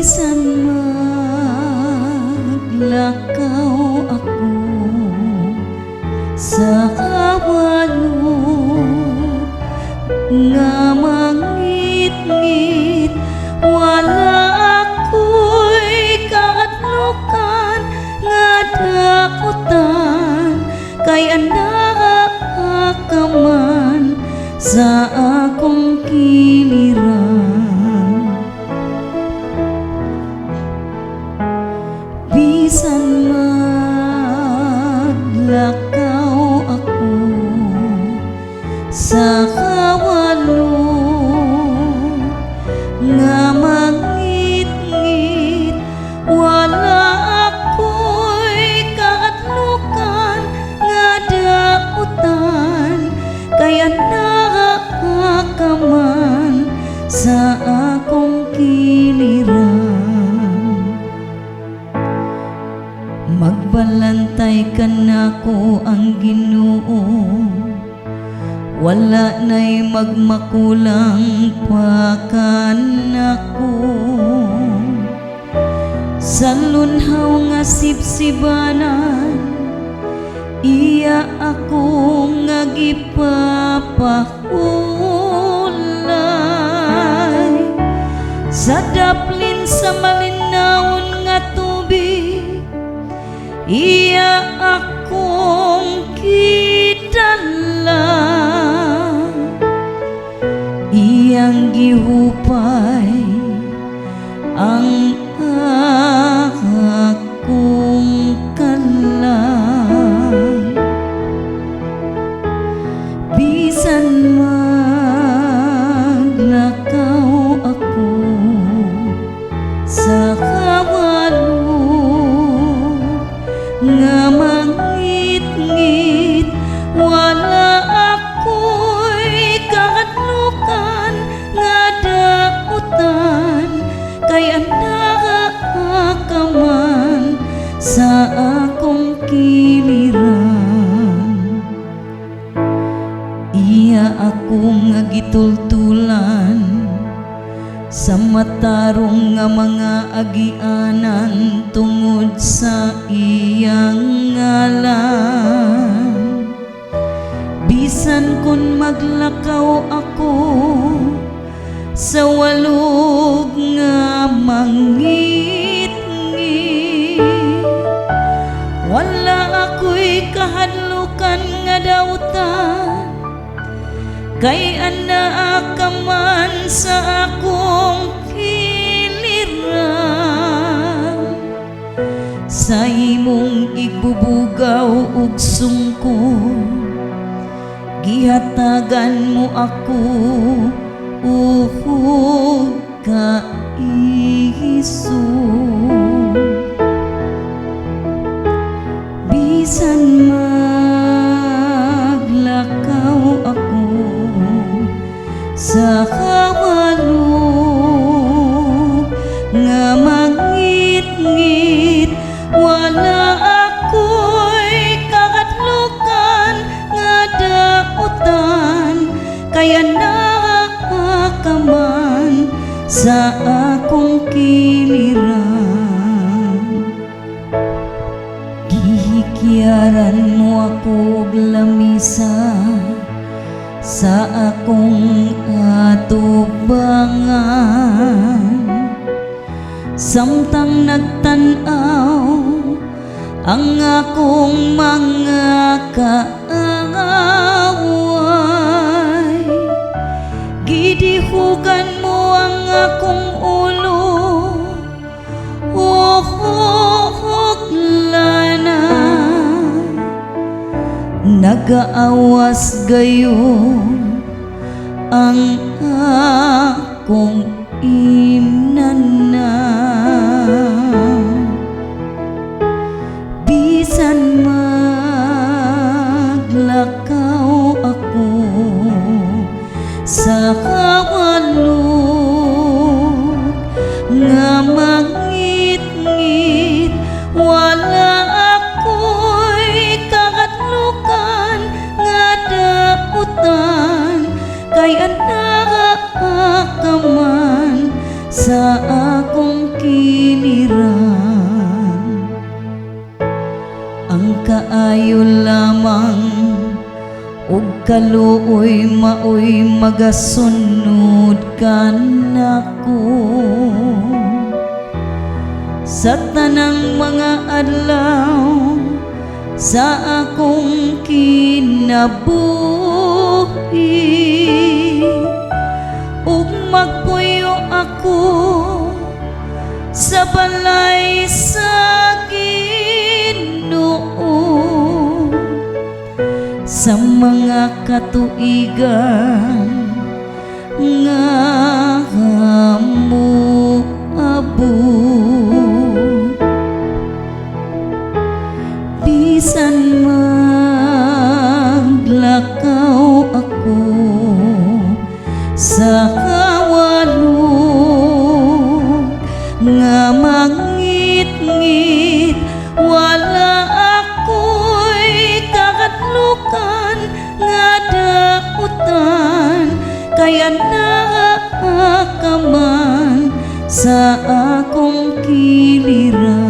Bisan maglakaw ako sa kawalo nga mangit-ngit, wala ako'y kaadlukan nga dakutan, kay anak ka man sa akong kiliran. Bisan maglakaw ako sa kawalo nga mangit-ngit, wala ako'y kaadlukan nga dakutan, kay anak ka man sa akong kiliran. Magbalantay ka nako ang Ginoo, wala na'y magmakulang pa kanako. Sa lunhaw nga sipsibanan, iya ako nga gipapahulay. Sa daplin sa malinawon nga tubig, iya akong kitala. Iyang gihupay ang akong kalang. Bisan maglakaw ako sa kawalo nga mangit-ngit, wala ako'y kaadlukan nga dakutan, kay anak ka man sa akong kiliran. Iya ako nga gitultulan sa matarong nga mga agianan tungod sa iyang ngalan. Bisan kun maglakaw ako sa walog nga mangit-ngit, wala ako'y kahadlukan nga dautan, kay anak ka man sa akong kiliran. Sa imong igbubugaw ug sungkon, gihatagan mo ako uhod ka iso. Bisan maglakaw ako sa kawalo nga mangit-ngit, wala ako'y kaadlukan nga dakutan, kay anak ka man sa akong kiliran. Gihikyaran mo ako og lamisa sa akong atubangan, samtang nagtan-aw ang akong mga kaaway. Gidihugan mo ang akong ulo, lana. Nagaawas gayon ang akong imnana. Bisan maglakaw ako sa kawalo nga mangit-ngit, wala ako'y kaadlukan nga dakutan, kay anak ka man sa akong maayo lamang ug kaluoy maoy magasunod kanako sa tanang mga adlaw sa akong kinabuhi ug magpuyo ako sa balay sa Ginoo sa mga katuigan nga hamuabot bisan maglakaw ako sa kawalo nga mangit-ngit wala ako'y kakatlukan nga dautan kaya naakaman sa akong kiliran